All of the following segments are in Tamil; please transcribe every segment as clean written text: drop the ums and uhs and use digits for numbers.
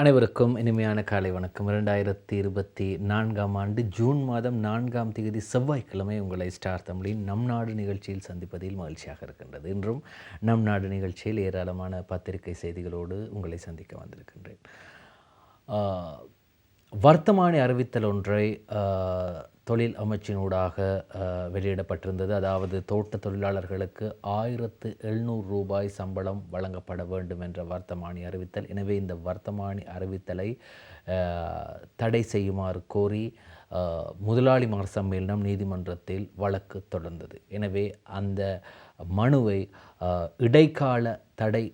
அனைவருக்கும் இனிமையான காலை வணக்கம். 2024ஆம் ஆண்டு ஜூன் மாதம் 4ஆம் தேதி செவ்வாய்க்கிழமை உங்களை ஸ்டார் தமிழின் நம் நாடு நிகழ்ச்சியில் சந்திப்பதில் மகிழ்ச்சியாக இருக்கின்றது. இன்றும் நம் நாடு நிகழ்ச்சியில் ஏராளமான பத்திரிகை செய்திகளோடு உங்களை சந்திக்க வந்திருக்கின்றேன். வர்த்தமானி அறிவித்தல் ஒன்றை தொழில் அமைச்சினூடாக வெளியிடப்பட்டிருந்தது. அதாவது தோட்ட தொழிலாளர்களுக்கு 1700 ரூபாய் சம்பளம் வழங்கப்பட வேண்டும் என்ற வர்த்தமானி அறிவித்தல். எனவே இந்த வர்த்தமானி அறிவித்தலை தடை செய்யுமாறு கோரி முதலாளிமார் சம்மேளனம் நீதிமன்றத்தில் வழக்கு தொடர்ந்தது. எனவே அந்த மனுவை இடைக்கால தடை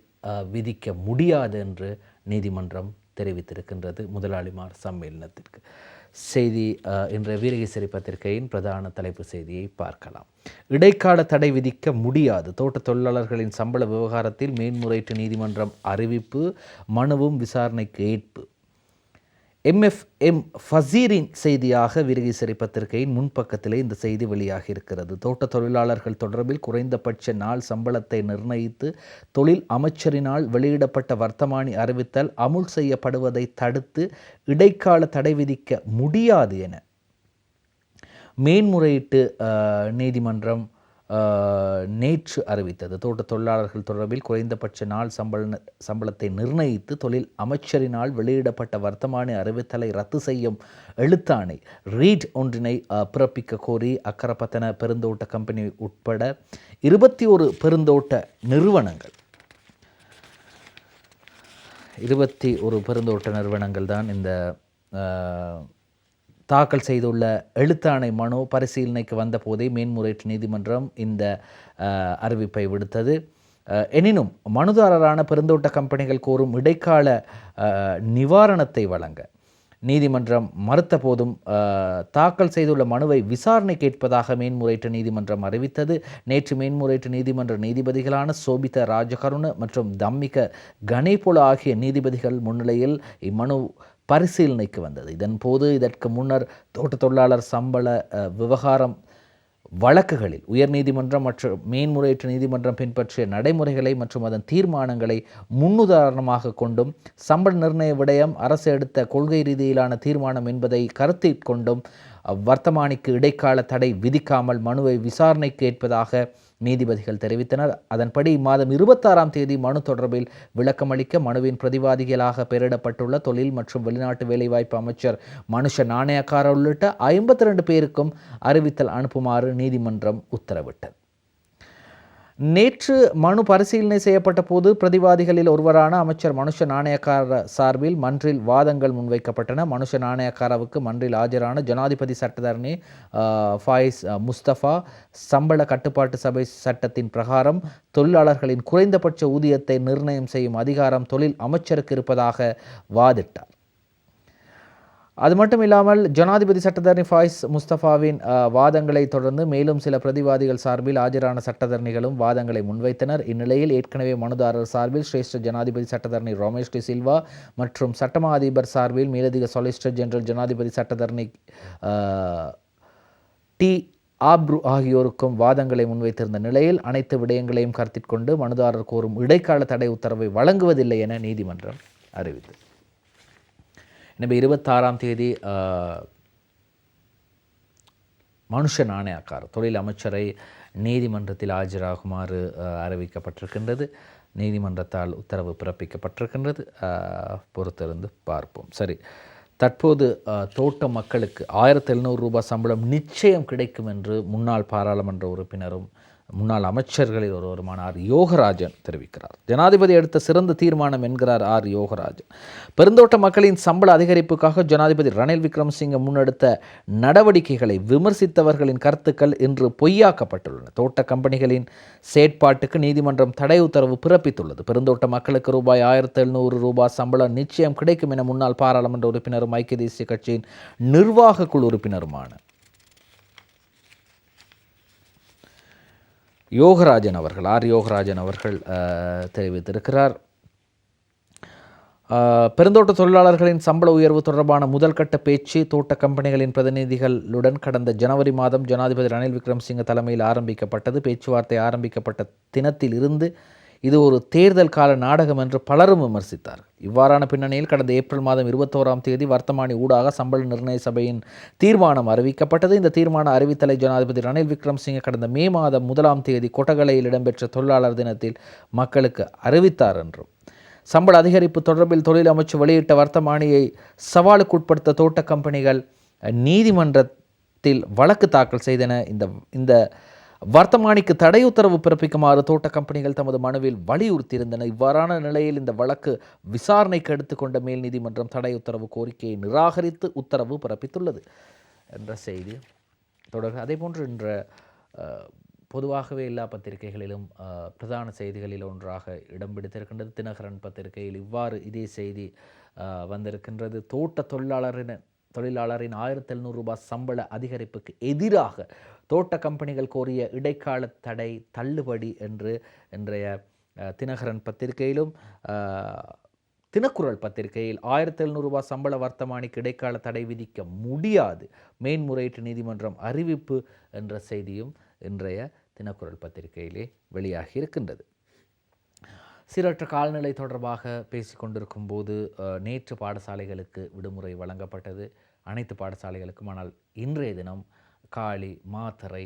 விதிக்க முடியாது என்று நீதிமன்றம் தெரிவித்திருக்கின்றது முதலாளிமார் சம்மேளனத்திற்கு. செய்தி என்ற வீரகேசரி பத்திரிகையின் பிரதான தலைப்பு செய்தியை பார்க்கலாம். இடைக்கால தடை விதிக்க முடியாது, தோட்ட தொழிலாளர்களின் சம்பள விவகாரத்தில் மேன்முறையீட்டு நீதிமன்றம் அறிவிப்பு, மனுவும் விசாரணைக்கு ஏற்பு. MFM ஃபசீரின் செய்தியாக வீரகேசரி பத்திரிகையின் முன்பக்கத்திலே இந்த செய்தி வெளியாகி இருக்கிறது. தோட்ட தொழிலாளர்கள் தொடர்பில் குறைந்தபட்ச நாள் சம்பளத்தை நிர்ணயித்து தொழில் அமைச்சரினால் வெளியிடப்பட்ட வர்த்தமானி அறிவித்தல் அமுல் செய்யப்படுவதை தடுத்து இடைக்கால தடை விதிக்க முடியாது என மேன்முறையீட்டு நீதிமன்றம் நேற்று அறிவித்தது. தோட்ட தொழிலாளர்கள் தொடர்பில் குறைந்தபட்ச நாள் சம்பளத்தை நிர்ணயித்து தொழில் அமைச்சரினால் வெளியிடப்பட்ட வர்த்தமானி அறிவித்தலை ரத்து செய்யும் எழுத்தாணை ரீட் ஒன்றினை பிறப்பிக்க கோரி அக்கரப்பத்தன பெருந்தோட்ட கம்பெனி உட்பட 21 பெருந்தோட்ட நிறுவனங்கள் தான் இந்த தாக்கல் செய்துள்ள எழுத்தாணை மனு பரிசீலனைக்கு வந்த போதே மேன்முறையீட்டு நீதிமன்றம் இந்த அறிவிப்பை விடுத்தது. எனினும் மனுதாரரான பெருந்தோட்ட கம்பெனிகள் கோரும் இடைக்கால நிவாரணத்தை வழங்க நீதிமன்றம் மறுத்த போதும் தாக்கல் செய்துள்ள மனுவை விசாரணை கேட்பதாக மேன்முறையீட்டு நீதிமன்றம் அறிவித்தது. நேற்று மேன்முறையீட்டு நீதிமன்ற நீதிபதிகளான சோபித ராஜகருண மற்றும் தம்மிக கணேபொல ஆகிய நீதிபதிகள் முன்னிலையில் இம்மனு பரிசீலனைக்கு வந்தது. இதன்போது இதற்கு முன்னர் தோட்ட தொழிலாளர் சம்பள விவகாரம் வழக்குகளில் உயர்நீதிமன்றம் மற்றும் மேன்முறையீட்டு நீதிமன்றம் பின்பற்றிய நடைமுறைகளை மற்றும் அதன் தீர்மானங்களை முன்னுதாரணமாக கொண்டும் சம்பள நிர்ணய விடயம் அரசு எடுத்த கொள்கை ரீதியிலான தீர்மானம் என்பதை கருத்தில் கொண்டும் வர்த்தமானிக்கு இடைக்கால தடை விதிக்காமல் மனுவை விசாரணைக்கு ஏற்பதாக நீதிபதிகள் தெரிவித்தனர். அதன்படி இம்மாதம் 26ஆம் தேதி மனு தொடர்பில் விளக்கமளிக்க மனுவின் பிரதிவாதிகளாக பெயரிடப்பட்டுள்ள தொழில் மற்றும் வெளிநாட்டு வேலைவாய்ப்பு அமைச்சர் மனுஷ நாணயக்கார உள்ளிட்ட 52 பேருக்கும் அறிவித்தல் அனுப்புமாறு நீதிமன்றம் உத்தரவிட்டது. நேற்று மனு பரிசீலனை செய்யப்பட்ட போது பிரதிவாதிகளில் ஒருவரான அமைச்சர் மனுஷ நாணயக்கார சார்பில் மன்றில் வாதங்கள் முன்வைக்கப்பட்டன. மனுஷ நாணயக்காரவுக்கு மன்றில் ஆஜரான ஜனாதிபதி சட்டத்தரணி ஃபாயிஸ் முஸ்தபா சம்பள கட்டுப்பாட்டு சபை சட்டத்தின் பிரகாரம் தொழிலாளர்களின் குறைந்தபட்ச ஊதியத்தை நிர்ணயம் செய்யும் அதிகாரம் தொழில் அமைச்சருக்கு இருப்பதாக வாதிட்டார். அது மட்டும் இல்லாமல் ஜனாதிபதி சட்டத்தரணி ஃபாயிஸ் முஸ்தபாவின் வாதங்களை தொடர்ந்து மேலும் சில பிரதிவாதிகள் சார்பில் ஆஜரான சட்டத்தரணிகளும் வாதங்களை முன்வைத்தனர். இந்நிலையில் ஏற்கனவே மனுதாரர் சார்பில் சிரேஷ்ட ஜனாதிபதி சட்டத்தரணி ரமேஷ் டி சில்வா மற்றும் சட்டமா அதிபர் சார்பில் மேலதிக சொலிசிட்டர் ஜெனரல் ஜனாதிபதி சட்டத்தரணி டி ஆப்ரு ஆகியோருக்கும் வாதங்களை முன்வைத்திருந்த நிலையில் அனைத்து விடயங்களையும் கருத்தில் கொண்டு மனுதாரர் கோரும் இடைக்கால தடை உத்தரவை வழங்குவதில்லை என நீதிமன்றம் அறிவித்தது. எனவே 26ஆம் தேதி மனுஷ நாணயக்கார தொழில் அமைச்சரை நீதிமன்றத்தில் ஆஜராகுமாறு அறிவிக்கப்பட்டிருக்கின்றது. நீதிமன்றத்தால் உத்தரவு பிறப்பிக்கப்பட்டிருக்கின்றது. பொறுத்திருந்து பார்ப்போம். சரி, தற்போது தோட்ட மக்களுக்கு 1700 ரூபாய் சம்பளம் நிச்சயம் கிடைக்கும் என்று முன்னாள் பாராளுமன்ற உறுப்பினரும் முன்னாள் அமைச்சர்களில் ஒருவருமான ஆர் யோகராஜன் தெரிவிக்கிறார். ஜனாதிபதி எடுத்த சிறந்த தீர்மானம் என்கிறார் ஆர் யோகராஜன். பெருந்தோட்ட மக்களின் சம்பள அதிகரிப்புக்காக ஜனாதிபதி ரணில் விக்ரமசிங்க முன்னெடுத்த நடவடிக்கைகளை விமர்சித்தவர்களின் கருத்துக்கள் இன்று பொய்யாக்கப்பட்டுள்ளன. தோட்ட கம்பெனிகளின் செயற்பாட்டுக்கு நீதிமன்றம் தடை உத்தரவு பிறப்பித்துள்ளது. பெருந்தோட்ட மக்களுக்கு ரூபாய் 1700 ரூபாய் சம்பளம் நிச்சயம் கிடைக்கும் என முன்னாள் பாராளுமன்ற உறுப்பினரும் ஐக்கிய தேசிய கட்சியின் நிர்வாக குழு உறுப்பினருமான யோகராஜன் அவர்கள் ஆர் யோகராஜன் அவர்கள் தெரிவித்திருக்கிறார். பெருந்தோட்ட தொழிலாளர்களின் சம்பள உயர்வு தொடர்பான முதல் கட்ட பேச்சு தோட்ட கம்பெனிகளின் பிரதிநிதிகளுடன் கடந்த ஜனவரி மாதம் ஜனாதிபதி ரணில் விக்ரமசிங்க தலைமையில் ஆரம்பிக்கப்பட்டது. பேச்சுவார்த்தை ஆரம்பிக்கப்பட்ட தினத்தில் இருந்து இது ஒரு தேர்தல் கால நாடகம் என்று பலரும் விமர்சித்தார். இவ்வாறான பின்னணியில் கடந்த ஏப்ரல் மாதம் 21ஆம் தேதி வர்த்தமானி ஊடாக சம்பள நிர்ணய சபையின் தீர்மானம் அறிவிக்கப்பட்டது. இந்த தீர்மான அறிவித்தலை ஜனாதிபதி ரணில் விக்ரமசிங்கே கடந்த மே மாதம் 1ஆம் தேதி கொட்டகலையில் இடம்பெற்ற தொழிலாளர் தினத்தில் மக்களுக்கு அறிவித்தார் என்றும், சம்பள அதிகரிப்பு தொடர்பில் தொழில் அமைச்சு வெளியிட்ட வர்த்தமானியை சவாலுக்குட்படுத்த தோட்ட கம்பெனிகள் நீதிமன்றத்தில் வழக்கு தாக்கல் செய்தன. இந்த வர்த்தமானிக்கு தடை உத்தரவு பிறப்பிக்குமாறு தோட்ட கம்பெனிகள் தமது மனுவில் வலியுறுத்தியிருந்தன. இவ்வாறான நிலையில் இந்த வழக்கு விசாரணைக்கு எடுத்துக்கொண்ட மேல் நீதிமன்றம் தடை உத்தரவு கோரிக்கையை நிராகரித்து உத்தரவு பிறப்பித்துள்ளது என்ற செய்தி தொடர். அதேபோன்று இன்ற பொதுவாகவே எல்லா பத்திரிகைகளிலும் பிரதான செய்திகளில் ஒன்றாக இடம் பிடித்திருக்கின்றது. தினகரன் பத்திரிகையில் இவ்வாறு இதே செய்தி வந்திருக்கின்றது. தோட்ட தொழிலாளரின் 1700 ரூபாய் சம்பள அதிகரிப்புக்கு எதிராக தோட்ட கம்பெனிகள் கோரிய இடைக்கால தடை தள்ளுபடி என்று இன்றைய தினகரன் பத்திரிகையிலும், தினக்குரல் பத்திரிகையில் 1700 ரூபாய் சம்பள வர்த்தமானிக்கு இடைக்கால தடை விதிக்க முடியாது, மேன்முறையீட்டு நீதிமன்றம் அறிவிப்பு என்ற செய்தியும் இன்றைய தினக்குரல் பத்திரிகையிலே வெளியாகி இருக்கின்றது. சீரற்ற கால்நிலை தொடர்பாக பேசிக்கொண்டிருக்கும் போது நேற்று பாடசாலைகளுக்கு விடுமுறை வழங்கப்பட்டது, அனைத்து பாடசாலைகளுக்கும். ஆனால் இன்றைய தினம் காலி, மாத்தறை,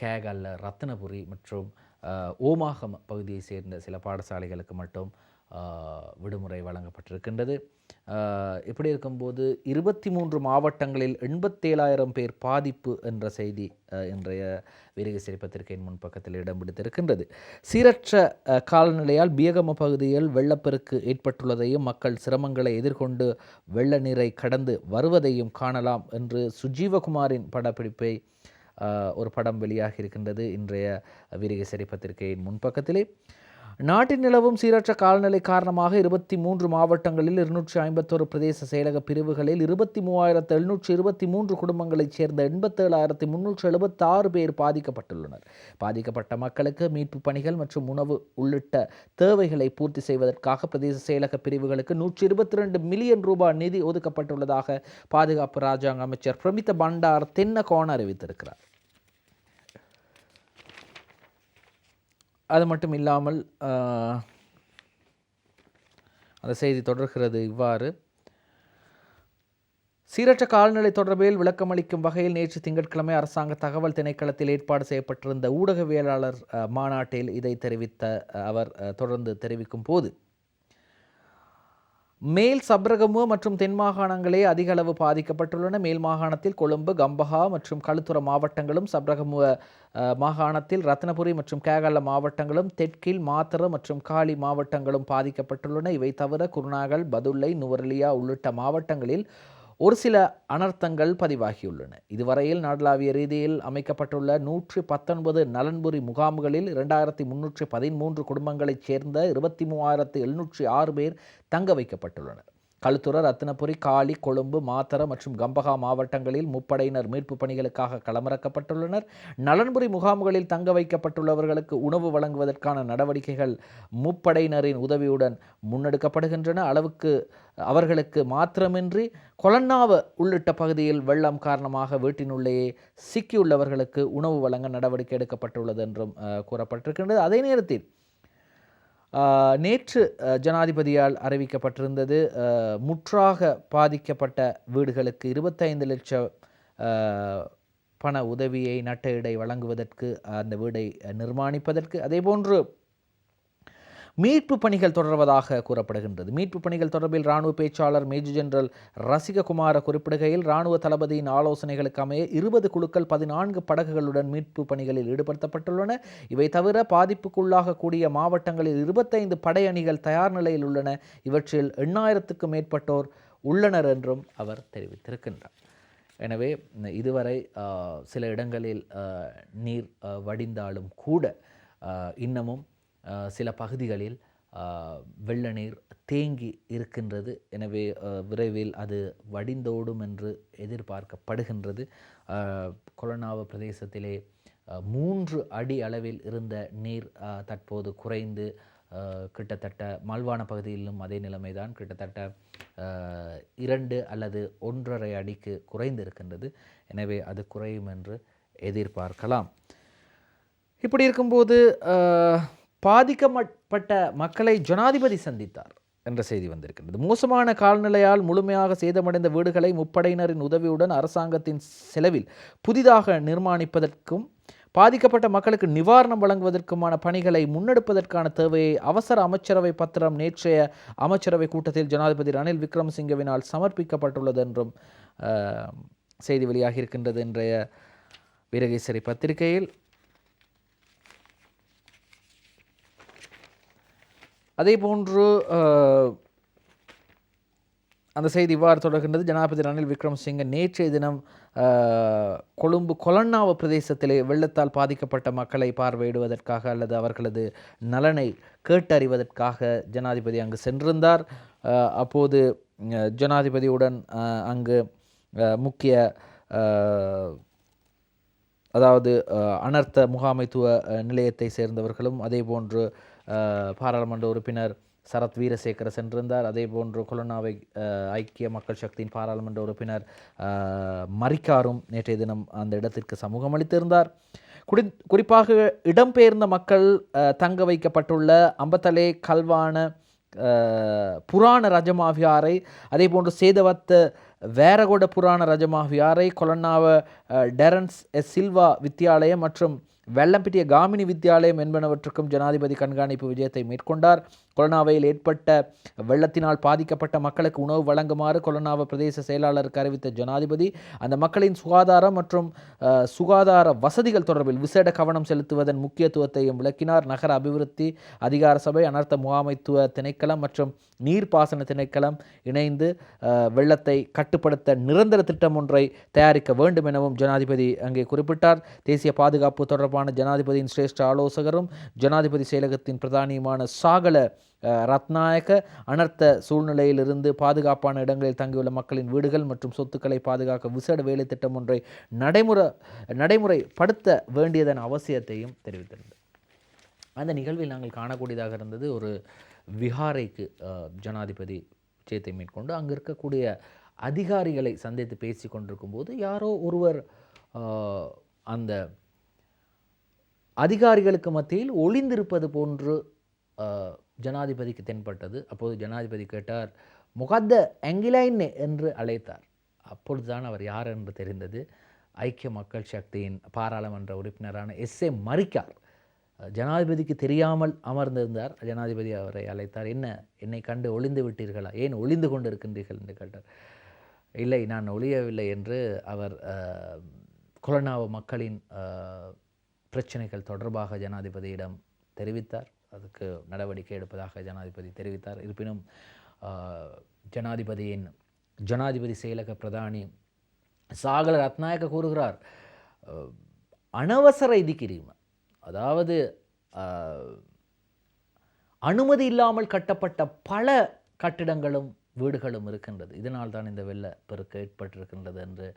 கேகல்ல, ரத்தினபுரி மற்றும் ஓமாகம் பகுதியை சேர்ந்த சில பாடசாலைகளுக்கு மட்டும் விடுமுறை வழங்கப்பட்டிருக்கின்றது. இப்படி இருக்கும்போது 23 மாவட்டங்களில் 87,000 பேர் பாதிப்பு என்ற செய்தி இன்றைய வீரகேசரி பத்திரிகையின் முன்பக்கத்தில் இடம் பிடித்திருக்கின்றது. சீரற்ற காலநிலையால் பியகம பகுதியில் வெள்ளப்பெருக்கு ஏற்பட்டுள்ளதையும் மக்கள் சிரமங்களை எதிர்கொண்டு வெள்ள நீரை கடந்து வருவதையும் காணலாம் என்று சுஜீவகுமாரின் படப்பிடிப்பை ஒரு படம் வெளியாகி இருக்கின்றது இன்றைய வீரகேசரி பத்திரிகையின் முன்பக்கத்திலே. நாட்டின் நிலவும் சீரற்ற காலநிலை காரணமாக 23 மாவட்டங்களில் 251 பிரதேச செயலக பிரிவுகளில் 23,723 குடும்பங்களைச் சேர்ந்த 87,376 பேர் பாதிக்கப்பட்டுள்ளனர். பாதிக்கப்பட்ட மக்களுக்கு மீட்பு பணிகள் மற்றும் உணவு உள்ளிட்ட தேவைகளை பூர்த்தி செய்வதற்காக பிரதேச செயலக பிரிவுகளுக்கு 122 மில்லியன் ரூபாய் நிதி ஒதுக்கப்பட்டுள்ளதாக பாதுகாப்பு இராஜாங்க அமைச்சர் பிரமித்த பண்டார் தென்னகோன் அறிவித்திருக்கிறார். அது மட்டும் இல்லாமல் அந்த செய்தி தொடர்கிறது இவ்வாறு: சீரற்ற கால்நிலை தொடர்பில் விளக்கமளிக்கும் வகையில் நேற்று திங்கட்கிழமை அரசாங்க தகவல் திணைக்களத்தில் ஏற்பாடு செய்யப்பட்டிருந்த ஊடகவியலாளர் மாநாட்டில் இதை தெரிவித்த அவர் தொடர்ந்து தெரிவிக்கும் போது, மேல் சப்ரகமுவ மற்றும் தென் மாகாணங்களே அதிக அளவு பாதிக்கப்பட்டுள்ளன. மேல் மாகாணத்தில் கொழும்பு, கம்பஹா மற்றும் களுத்துறை மாவட்டங்களும், சப்ரகமுவ மாகாணத்தில் ரத்னபுரி மற்றும் கேகல்ல மாவட்டங்களும், தெற்கில் மாத்தறை மற்றும் காலி மாவட்டங்களும் பாதிக்கப்பட்டுள்ளன. இவை தவிர குருநாகல், பதுளை, நுவரெலியா உள்ளிட்ட மாவட்டங்களில் ஒரு சில அனர்த்தங்கள் பதிவாகியுள்ளன. இதுவரையில் நாடளாவிய ரீதியில் அமைக்கப்பட்டுள்ள 119 நலன்புரி முகாம்களில் 2313 குடும்பங்களைச் சேர்ந்த 23,706 பேர் தங்க வைக்கப்பட்டுள்ளனர். களுத்துறை, ரத்தினபுரி, காலி, கொழும்பு, மாத்தறை மற்றும் கம்பஹா மாவட்டங்களில் முப்படையினர் மீட்பு பணிகளுக்காக களமிறக்கப்பட்டுள்ளனர். நலன்புரி முகாம்களில் தங்க வைக்கப்பட்டுள்ளவர்களுக்கு உணவு வழங்குவதற்கான நடவடிக்கைகள் முப்படையினரின் உதவியுடன் முன்னெடுக்கப்படுகின்றன. அவர்களுக்கு மாத்திரமின்றி கொலன்னாவ உள்ளிட்ட பகுதியில் வெள்ளம் காரணமாக வீட்டினுள்ளேயே சிக்கியுள்ளவர்களுக்கு உணவு வழங்க நடவடிக்கை எடுக்கப்பட்டுள்ளது என்றும் கூறப்பட்டிருக்கின்றது. அதே நேரத்தில் நேற்று ஜனாதிபதியால் அறிவிக்கப்பட்டிருந்தது, முற்றாக பாதிக்கப்பட்ட வீடுகளுக்கு 25 லட்சம் பண உதவியை நட்டஈடை வழங்குவதற்கு, அந்த வீடை நிர்மாணிப்பதற்கு. அதேபோன்று மீட்பு பணிகள் தொடர்வதாக கூறப்படுகின்றது. மீட்பு பணிகள் தொடர்பில் இராணுவ பேச்சாளர் மேஜர் ஜெனரல் ரசிககுமார குறிப்பிடுகையில், இராணுவ தளபதியின் ஆலோசனைகளுக்கு அமைய 20 குழுக்கள் 14 படகுகளுடன் மீட்பு பணிகளில் ஈடுபடுத்தப்பட்டுள்ளன. இவை தவிர பாதிப்புக்குள்ளாகக்கூடிய மாவட்டங்களில் 25 படையணிகள் தயார் நிலையில் உள்ளன. இவற்றில் 8,000க்கும் மேற்பட்டோர் உள்ளனர் என்றும் அவர் தெரிவித்திருக்கின்றார். எனவே இதுவரை சில இடங்களில் நீர் வடிந்தாலும் கூட இன்னமும் சில பகுதிகளில் வெள்ள நீர் தேங்கி இருக்கின்றது. எனவே விரைவில் அது வடிந்தோடும் என்று எதிர்பார்க்கப்படுகின்றது. கொலன்னாவ பிரதேசத்திலே 3 அடி அளவில் இருந்த நீர் தற்போது குறைந்து கிட்டத்தட்ட மல்வான பகுதியிலும் அதே நிலைமைதான், கிட்டத்தட்ட 2 அல்லது 1.5 அடிக்கு குறைந்து இருக்கின்றது. எனவே அது குறையும் என்று எதிர்பார்க்கலாம். இப்படி இருக்கும்போது பாதிக்கப்பட்ட மக்களை ஜனாதிபதி சந்தித்தார் என்ற செய்தி வந்திருக்கின்றது. மோசமான கால்நிலையால் முழுமையாக சேதமடைந்த வீடுகளை முப்படையினரின் உதவியுடன் அரசாங்கத்தின் செலவில் புதிதாக நிர்மாணிப்பதற்கும் பாதிக்கப்பட்ட மக்களுக்கு நிவாரணம் வழங்குவதற்குமான பணிகளை முன்னெடுப்பதற்கான தேவையை அவசர அமைச்சரவை பத்திரம் நேற்றைய அமைச்சரவை கூட்டத்தில் ஜனாதிபதி ரணில் விக்ரமசிங்கவினால் சமர்ப்பிக்கப்பட்டுள்ளது என்றும் செய்தி வெளியாகி இருக்கின்றது. இன்றைய வீரகேசரி பத்திரிகையில் அதே போன்று அந்த செய்தி இவ்வாறு தொடர்கின்றது. ஜனாதிபதி ரணில் விக்ரமசிங்க நேற்றைய தினம் கொழும்பு கொலன்னாவ பிரதேசத்திலே வெள்ளத்தால் பாதிக்கப்பட்ட மக்களை பார்வையிடுவதற்காக அல்லது அவர்களது நலனை கேட்டறிவதற்காக ஜனாதிபதி அங்கு சென்றிருந்தார். அப்போது ஜனாதிபதியுடன் அங்கு முக்கிய அதாவது அனர்த்த முகாமைத்துவ நிலையத்தை சேர்ந்தவர்களும் அதே போன்று பாராளுமன்ற உறுப்பினர் சரத் வீரசேகர சென்றிருந்தார். அதே போன்று கொலன்னாவை ஐக்கிய மக்கள் சக்தியின் பாராளுமன்ற உறுப்பினர் மரிக்காரும் நேற்றைய தினம் அந்த இடத்திற்கு சமூகம் அளித்திருந்தார். குறிப்பாக இடம்பெயர்ந்த மக்கள் தங்க வைக்கப்பட்டுள்ள அம்பத்தலே கல்வான புராண ரஜமாவியாரை அதே போன்று சேதவத்த வேரகொட புராண ரஜமாவியாரை கொலன்னாவ டெரன்ஸ் சில்வா வித்தியாலயம் மற்றும் வெள்ளம்பிட்டிய காமினி வித்தியாலயம் என்பனவற்றுக்கும் ஜனாதிபதி கண்காணிப்பு விஜயத்தை மேற்கொண்டார். கொலனாவையில் ஏற்பட்ட வெள்ளத்தினால் பாதிக்கப்பட்ட மக்களுக்கு உணவு வழங்குமாறு கொலனாவ பிரதேச செயலாளருக்கு அறிவித்த ஜனாதிபதி அந்த மக்களின் சுகாதாரம் மற்றும் சுகாதார வசதிகள் தொடர்பில் விசேட கவனம் செலுத்துவதன் முக்கியத்துவத்தையும் விளக்கினார். நகர அபிவிருத்தி அதிகார சபை, அனர்த்த முகாமைத்துவ திணைக்களம் மற்றும் நீர்ப்பாசன திணைக்களம் இணைந்து வெள்ளத்தை கட்டுப்படுத்த நிரந்தர திட்டம் ஒன்றை தயாரிக்க வேண்டும் எனவும் ஜனாதிபதி அங்கே குறிப்பிட்டார். தேசிய பாதுகாப்பு தொடர்பான ஜனாதிபதியின் சிரேஷ்ட ஆலோசகரும் ஜனாதிபதி செயலகத்தின் பிரதானியுமான சாகல ரத்நாயக்க அனர்த்த சூழ்நிலையிலிருந்து பாதுகாப்பான இடங்களில் தங்கியுள்ள மக்களின் வீடுகள் மற்றும் சொத்துக்களை பாதுகாக்க விசேட வேலை திட்டம் ஒன்றை நடைமுறைப்படுத்த வேண்டியதன் அவசியத்தையும் தெரிவித்திருந்தது. அந்த நிகழ்வில் நாங்கள் காணக்கூடியதாக இருந்தது, ஒரு விஹாரைக்கு ஜனாதிபதி விஜயத்தை மேற்கொண்டு அங்கு இருக்கக்கூடிய அதிகாரிகளை சந்தித்து பேசி கொண்டிருக்கும் போது யாரோ ஒருவர் அந்த அதிகாரிகளுக்கு மத்தியில் ஒளிந்திருப்பது போன்று ஜனாதிபதிக்கு தென்பட்டது. அப்போது ஜனாதிபதி கேட்டார், முகத்த எங்கிலைன்னு என்று அழைத்தார். அப்பொழுதுதான் அவர் யார் என்று தெரிந்தது. ஐக்கிய மக்கள் சக்தியின் பாராளுமன்ற உறுப்பினரான எஸ்ஏ மரிக்கார். ஜனாதிபதிக்கு தெரியாமல் அமர்ந்திருந்தார். ஜனாதிபதி அவரை அழைத்தார். என்னை கண்டு ஒளிந்து விட்டீர்களா, ஏன் ஒளிந்து கொண்டு இருக்கின்றீர்கள் என்று கேட்டார். இல்லை, நான் ஒளியவில்லை என்று அவர் கொலனாவ மக்களின் பிரச்சனைகள் தொடர்பாக ஜனாதிபதியிடம் தெரிவித்தார். அதுக்கு நடவடிக்கை எடுப்பதாக ஜனாதிபதி தெரிவித்தார். இருப்பினும் ஜனாதிபதி செயலக பிரதானி சாகல ரத்நாயக்க கூறுகிறார், அனவசர இதிக்கிறீம, அதாவது அனுமதி இல்லாமல் கட்டப்பட்ட பல கட்டிடங்களும் வீடுகளும் இருக்கின்றது. இதனால் தான் இந்த வெள்ளப்பெருக்கு ஏற்பட்டிருக்கின்றது என்று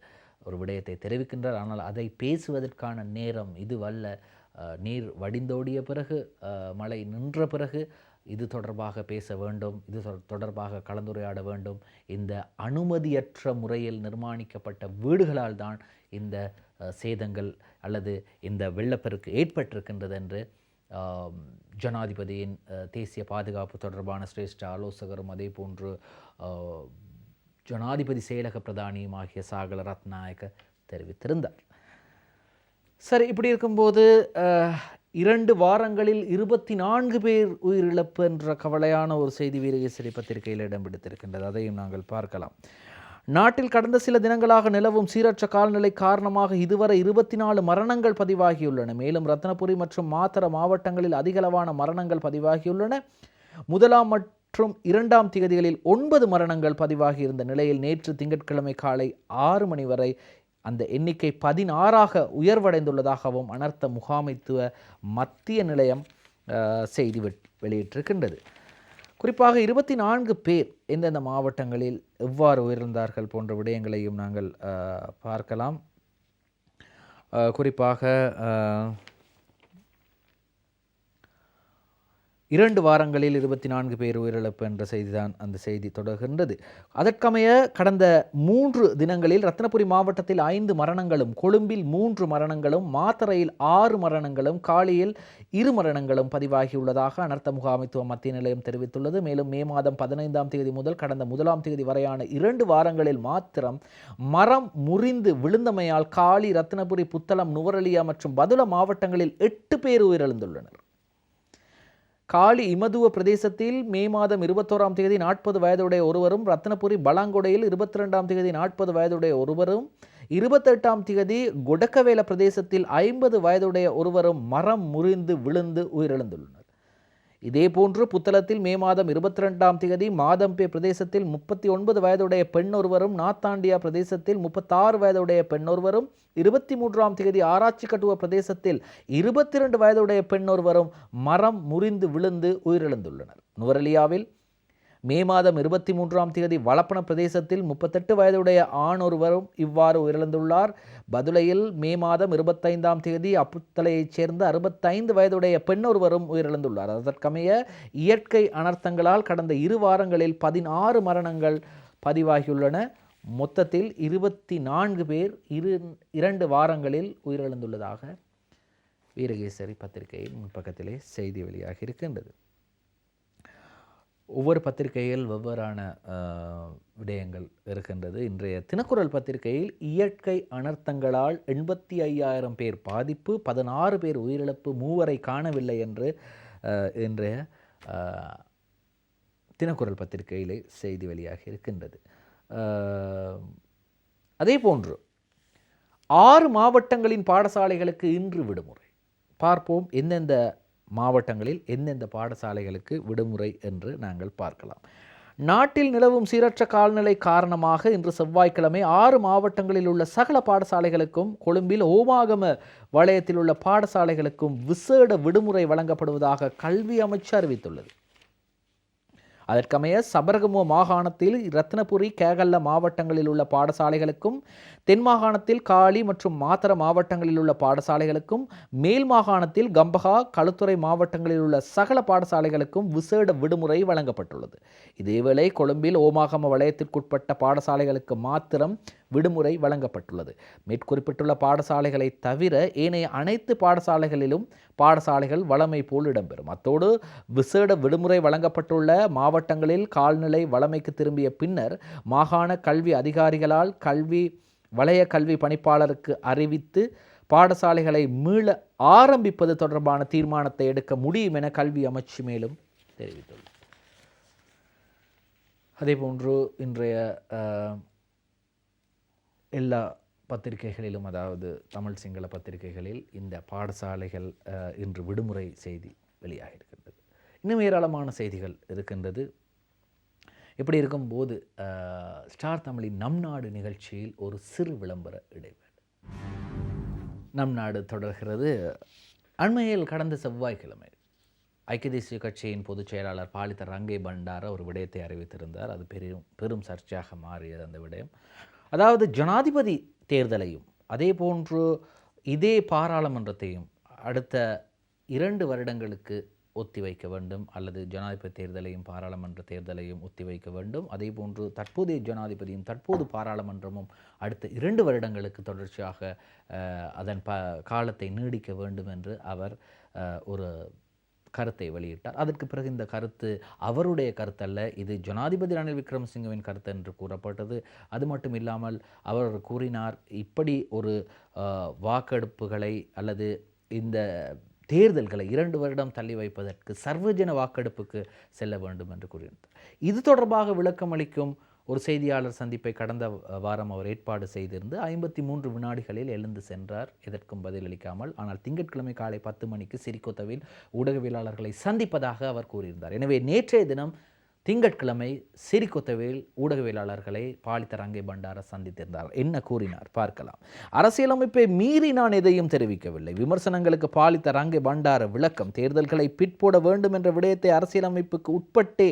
ஒரு விடயத்தை தெரிவிக்கின்றார். ஆனால் அதை பேசுவதற்கான நேரம் இதுவல்ல. நீர் வடிந்தோடிய பிறகு, மழை நின்ற பிறகு இது தொடர்பாக பேச வேண்டும், இது தொடர்பாக கலந்துரையாட வேண்டும். இந்த அனுமதியற்ற முறையில் நிர்மாணிக்கப்பட்ட வீடுகளால் தான் இந்த சேதங்கள் அல்லது இந்த வெள்ளப்பெருக்கு ஏற்பட்டிருக்கின்றது என்று ஜனாதிபதியின் தேசிய பாதுகாப்பு தொடர்பான சிரேஷ்ட ஆலோசகரும் அதே போன்று ஜனாதிபதி செயலக பிரதானியும் ஆகிய சாகல ரத்நாயக்க தெரிவித்திருந்தார். சரி, இப்படி இருக்கும்போது 2 வாரங்களில் 24 பேர் உயிரிழப்பு என்ற கவலையான ஒரு செய்தி வீரகேசரி பத்திரிகையில் இடம் பிடித்திருக்கின்றது. அதையும் நாங்கள் பார்க்கலாம். நாட்டில் கடந்த சில தினங்களாக நிலவும் சீரற்ற காலநிலை காரணமாக இதுவரை 24 மரணங்கள் பதிவாகியுள்ளன. மேலும் ரத்னபுரி மற்றும் மாத்தர மாவட்டங்களில் அதிகளவான மரணங்கள் பதிவாகியுள்ளன. 1ஆம் மற்றும் 2ஆம் திகதிகளில் 9 மரணங்கள் பதிவாகியிருந்த நிலையில் நேற்று திங்கட்கிழமை காலை 6 மணி வரை அந்த எண்ணிக்கை 16ஆக உயர்வடைந்துள்ளதாகவும் அனர்த்த முகாமைத்துவ மத்திய நிலையம் செய்தி வெளியிட்டிருக்கின்றது. குறிப்பாக 24 பேர் எந்தெந்த மாவட்டங்களில் எவ்வாறு உயிரிழந்தார்கள் போன்ற விடயங்களையும் நாங்கள் பார்க்கலாம். குறிப்பாக 2 வாரங்களில் 24 பேர் உயிரிழப்பு என்ற செய்திதான் அந்த செய்தி தொடர்கின்றது. அதற்கமைய கடந்த 3 தினங்களில் ரத்தினபுரி மாவட்டத்தில் 5 மரணங்களும், கொழும்பில் 3 மரணங்களும், மாத்தறையில் 6 மரணங்களும், காலியில் 2 மரணங்களும் பதிவாகியுள்ளதாக அனர்த்த முகாமைத்துவ மத்திய நிலையம் தெரிவித்துள்ளது. மேலும் மே மாதம் 15ஆம் தேதி முதல் கடந்த 1ஆம் தேதி வரையான 2 வாரங்களில் மாத்திரம் மரம் முறிந்து விழுந்தமையால் காலி, ரத்தினபுரி, புத்தளம், நுவரெலியா மற்றும் பதுள மாவட்டங்களில் 8 பேர் உயிரிழந்துள்ளனர். காலி இமதுவ பிரதேசத்தில் மே மாதம் 21ஆம் தேதி 40 வயதுடைய ஒருவரும், ரத்தினபுரி பலாங்கொடையில் 22ஆம் தேதி 40 வயதுடைய ஒருவரும், 28ஆம் தேதி கொடக்கவேல பிரதேசத்தில் 50 வயதுடைய ஒருவரும் மரம் முறிந்து விழுந்து உயிரிழந்துள்ளனர். இதேபோன்று புத்தளத்தில் மே மாதம் 22ஆம் தேதி மாதம்பே பிரதேசத்தில் 39 வயதுடைய பெண் ஒருவரும், நாத்தாண்டியா பிரதேசத்தில் 36 வயதுடைய பெண் ஒருவரும், 23ஆம் தேதி ஆராய்ச்சி கட்டுவ பிரதேசத்தில் 22 வயதுடைய பெண் ஒருவரும் மரம் முறிந்து விழுந்து உயிரிழந்துள்ளனர். நுவரெலியாவில் மே மாதம் 23ஆம் தேதி வளப்பன பிரதேசத்தில் 38 வயதுடைய ஆண் ஒருவரும் இவ்வாறு உயிரிழந்துள்ளார். பதுளையில் மே மாதம் 25ஆம் தேதி அப்புத்தலையைச் சேர்ந்த 65 வயதுடைய பெண் ஒருவரும் உயிரிழந்துள்ளார். அதற்கமைய இயற்கை அனர்த்தங்களால் கடந்த 2 வாரங்களில் 16 மரணங்கள் பதிவாகியுள்ளன. மொத்தத்தில் 24 பேர் 2 வாரங்களில் உயிரிழந்துள்ளதாக வீரகேசரி பத்திரிகையின் முன்பக்கத்திலே செய்தி வெளியாகி இருக்கின்றது. ஒவ்வொரு பத்திரிகையில் வெவ்வேறான விடயங்கள் இருக்கின்றது. இன்றைய தினக்குரல் பத்திரிகையில் இயற்கை அனர்த்தங்களால் 85,000 பேர் பாதிப்பு, 16 பேர் உயிரிழப்பு, 3 வரை காணவில்லை என்று இன்றைய தினக்குரல் பத்திரிகையிலே செய்தி வெளியாகி இருக்கின்றது. அதே போன்று 6 மாவட்டங்களின் பாடசாலைகளுக்கு இன்று விடுமுறை. பார்ப்போம் எந்தெந்த மாவட்டங்களில் எந்தெந்த பாடசாலைகளுக்கு விடுமுறை என்று நாங்கள் பார்க்கலாம். நாட்டில் நிலவும் சீரற்ற காலநிலை காரணமாக இன்று செவ்வாய்க்கிழமை 6 மாவட்டங்களில் உள்ள சகல பாடசாலைகளுக்கும், கொழும்பில் ஓமாகம வலயத்தில் உள்ள பாடசாலைகளுக்கும் விசேட விடுமுறை வழங்கப்படுவதாக கல்வி அமைச்சு அறிவித்துள்ளது. அதற்கமைய சபரகமுவ மாகாணத்தில் ரத்தினபுரி, கேகல்ல மாவட்டங்களில் உள்ள பாடசாலைகளுக்கும், தென் மாகாணத்தில் காலி மற்றும் மாத்தர மாவட்டங்களில் உள்ள பாடசாலைகளுக்கும், மேல் மாகாணத்தில் கம்பஹா, களுத்துறை மாவட்டங்களில் உள்ள சகல பாடசாலைகளுக்கும் விசேட விடுமுறை வழங்கப்பட்டுள்ளது. இதேவேளை கொழும்பில் ஓமாகம வலயத்திற்குட்பட்ட பாடசாலைகளுக்கு மாத்திரம் விடுமுறை வழங்கப்பட்டுள்ளது. மேற்குறிப்பிட்டுள்ள பாடசாலைகளை தவிர ஏனைய அனைத்து பாடசாலைகளிலும் பாடசாலைகள் வழமை போல் இடம்பெறும். அத்தோடு விசேட விடுமுறை வழங்கப்பட்டுள்ள மாவட்டங்களில் கால்நிலை வழமைக்கு திரும்பிய பின்னர் மாகாண கல்வி அதிகாரிகளால் கல்வி வலய கல்வி பணிப்பாளருக்கு அறிவித்து பாடசாலைகளை மீள ஆரம்பிப்பது தொடர்பான தீர்மானத்தை எடுக்க முடியும் என கல்வி அமைச்சு மேலும் தெரிவித்துள்ளது. அதேபோன்று இன்றைய எல்லா பத்திரிகைகளிலும், அதாவது தமிழ் சிங்கள பத்திரிகைகளில் இந்த பாடசாலைகள் இன்று விடுமுறை செய்தி வெளியாக இருக்கின்றது. இன்னும் ஏராளமான செய்திகள் இருக்கின்றது. இப்படி இருக்கும்போது ஸ்டார் தமிழின் நம் நாடு நிகழ்ச்சியில் ஒரு சிறு விளம்பர இடைவேளை. நம் நாடு தொடர்கிறது. அண்மையில் கடந்த செவ்வாய்க்கிழமை ஐக்கிய தேசிய கட்சியின் பொதுச் செயலாளர் பாலித ரங்கே பண்டார ஒரு விடயத்தை அறிவித்திருந்தார். அது பெரும் சர்ச்சையாக மாறியது அந்த விடயம். அதாவது ஜனாதிபதி தேர்தலையும் அதே போன்று இதே பாராளுமன்றத்தையும் அடுத்த 2 வருடங்களுக்கு ஒத்திவைக்க வேண்டும், அல்லது ஜனாதிபதி தேர்தலையும் பாராளுமன்ற தேர்தலையும் ஒத்திவைக்க வேண்டும். அதே போன்று தற்போதைய ஜனாதிபதியும் தற்போது பாராளுமன்றமும் அடுத்த 2 வருடங்களுக்கு தொடர்ச்சியாக அதன் காலத்தை நீடிக்க வேண்டும் என்று அவர் ஒரு கருத்தை வெளியிட்டார். அதற்கு பிறகு இந்த கருத்து அவருடைய கருத்தல்ல, இது ஜனாதிபதி ரணில் விக்ரமசிங்கவின் கருத்து என்று கூறப்பட்டது. அது மட்டும் இல்லாமல் அவர் கூறினார், இப்படி ஒரு வாக்கெடுப்புகளை அல்லது இந்த தேர்தல்களை 2 வருடம் தள்ளி வைப்பதற்கு சர்வஜன வாக்கெடுப்புக்கு செல்ல வேண்டும் என்று கூறினார். இது தொடர்பாக விளக்கம் அளிக்கும் ஒரு செய்தியாளர் சந்திப்பை கடந்த வாரம் அவர் ஏற்பாடு செய்திருந்து 53 வினாடிகளில் எழுந்து சென்றார், எதற்கும் பதிலளிக்காமல். ஆனால் திங்கட்கிழமை காலை 10 மணிக்கு சிறிகொத்தவில் ஊடகவியலாளர்களை சந்திப்பதாக அவர் கூறியிருந்தார். எனவே நேற்றைய தினம் திங்கட்கிழமை சிறிகொத்தவில் ஊடகவியலாளர்களை பாலித ரங்கே பண்டார சந்தித்திருந்தார். என்ன கூறினார் பார்க்கலாம். அரசியலமைப்பை மீறி நான் எதையும் தெரிவிக்கவில்லை. விமர்சனங்களுக்கு பாலித ரங்கே பண்டார விளக்கம். தேர்தல்களை பிற்போட வேண்டும் என்ற விடயத்தை அரசியலமைப்புக்கு உட்பட்டே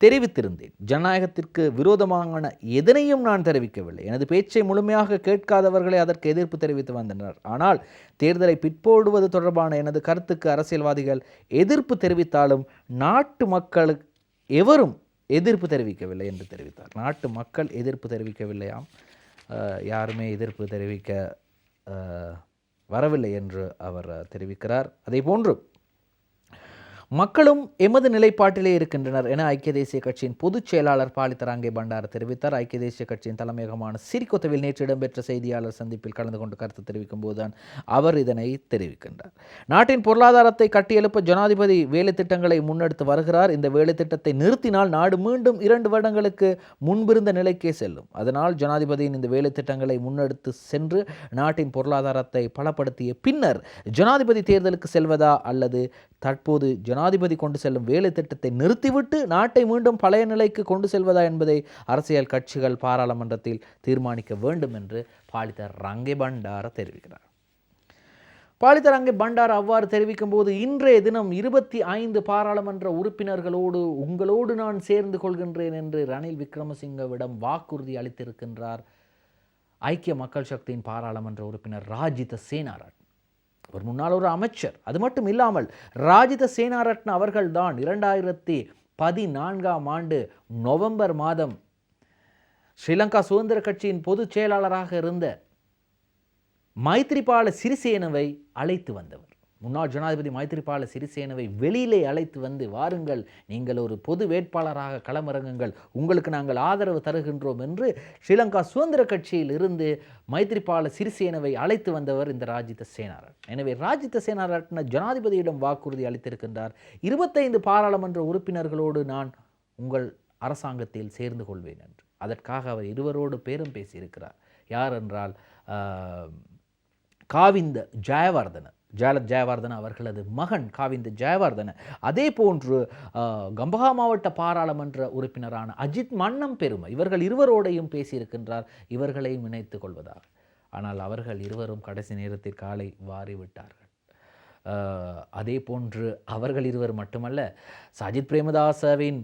தெரிவித்திருந்தேன். ஜனநாயகத்திற்கு விரோதமான எதனையும் நான் தெரிவிக்கவில்லை. எனது பேச்சை முழுமையாக கேட்காதவர்களே அதற்கு எதிர்ப்பு தெரிவித்து வந்தனர். ஆனால் தேர்தலை பிற்போடுவது தொடர்பான எனது கருத்துக்கு அரசியல்வாதிகள் எதிர்ப்பு தெரிவித்தாலும் நாட்டு மக்களுக்கு எவரும் எதிர்ப்பு தெரிவிக்கவில்லை என்று தெரிவித்தார். நாட்டு மக்கள் எதிர்ப்பு தெரிவிக்கவில்லையாம், யாருமே எதிர்ப்பு தெரிவிக்க வரவில்லை என்று அவர் தெரிவிக்கிறார். அதே போன்று மக்களும் எமது நிலைப்பாட்டிலே இருக்கின்றனர் என ஐக்கிய தேசிய கட்சியின் பொதுச் செயலாளர் பாலித ரங்கே பண்டார தெரிவித்தார். ஐக்கிய தேசிய கட்சியின் தலைமையகமான சிறிகொத்தவில் நேற்று இடம்பெற்ற செய்தியாளர் சந்திப்பில் கலந்து கொண்டு கருத்து தெரிவிக்கும் போதுதான் அவர் இதனை தெரிவிக்கின்றார். நாட்டின் பொருளாதாரத்தை கட்டியெழுப்ப ஜனாதிபதி வேலை திட்டங்களை முன்னெடுத்து வருகிறார். இந்த வேலை திட்டத்தை நிறுத்தினால் நாடு மீண்டும் 2 வருடங்களுக்கு முன்பிருந்த நிலைக்கே செல்லும். அதனால் ஜனாதிபதியின் இந்த வேலை திட்டங்களை முன்னெடுத்து சென்று நாட்டின் பொருளாதாரத்தை பலப்படுத்திய பின்னர் ஜனாதிபதி தேர்தலுக்கு செல்வதா அல்லது தற்போது ஜனாதிபதி கொண்டு செல்லும் வேலை திட்டத்தை நிறுத்திவிட்டு நாட்டை மீண்டும் பழைய நிலைக்கு கொண்டு செல்வதா என்பதை அரசியல் கட்சிகள் பாராளுமன்றத்தில் தீர்மானிக்க வேண்டும் என்று பாலித ரங்கே பண்டார தெரிவிக்கிறார். பாலித ரங்கே பண்டார அவ்வாறு தெரிவிக்கும் போது இன்றைய தினம் 25 பாராளுமன்ற உறுப்பினர்களோடு உங்களோடு நான் சேர்ந்து கொள்கின்றேன் என்று ரணில் விக்ரமசிங்கவிடம் வாக்குறுதி அளித்திருக்கின்றார் ஐக்கிய மக்கள் சக்தியின் பாராளுமன்ற உறுப்பினர் ராஜித சேனாரட்ன. அவர் முன்னால் ஒரு அமைச்சர். அது மட்டும் இல்லாமல் ராஜித சேனாரட்ன அவர்கள்தான் 2014ஆம் ஆண்டு நவம்பர் மாதம் ஸ்ரீலங்கா சுதந்திர கட்சியின் பொதுச் செயலாளராக இருந்த மைத்ரிபால சிறிசேனவை அழைத்து வந்தவர். முன்னாள் ஜனாதிபதி மைத்ரிபால சிறிசேனவை வெளியிலே அழைத்து வந்து, வாருங்கள், நீங்கள் ஒரு பொது வேட்பாளராக களமிறங்குங்கள், உங்களுக்கு நாங்கள் ஆதரவு தருகின்றோம் என்று ஸ்ரீலங்கா சுதந்திர கட்சியில் இருந்து மைத்ரிபால சிறிசேனவை அழைத்து வந்தவர் இந்த ராஜித சேனாரட்ன. எனவே ராஜித சேனாரட்ன ஜனாதிபதியிடம் வாக்குறுதி அளித்திருக்கின்றார், 25 பாராளுமன்ற உறுப்பினர்களோடு நான் உங்கள் அரசாங்கத்தில் சேர்ந்து கொள்வேன் என்று. அதற்காக அவர் இருவரோடு பேரும் பேசியிருக்கிறார். யார் என்றால் காவிந்த ஜெயவர்தன, ஜாலத் ஜெயவர்தன அவர்களது மகன் காவிந்த ஜெயவர்தன. அதே போன்று கம்பஹா மாவட்ட பாராளுமன்ற உறுப்பினரான அஜித் மன்னம் பெருமை, இவர்கள் இருவரோடையும் பேசியிருக்கின்றார், இவர்களையும் இணைத்து கொள்வதாக. ஆனால் அவர்கள் இருவரும் கடைசி நேரத்தில் காலை வாரிவிட்டார்கள். அதே போன்று அவர்கள் இருவர் மட்டுமல்ல, சஜித் பிரேமதாசவின்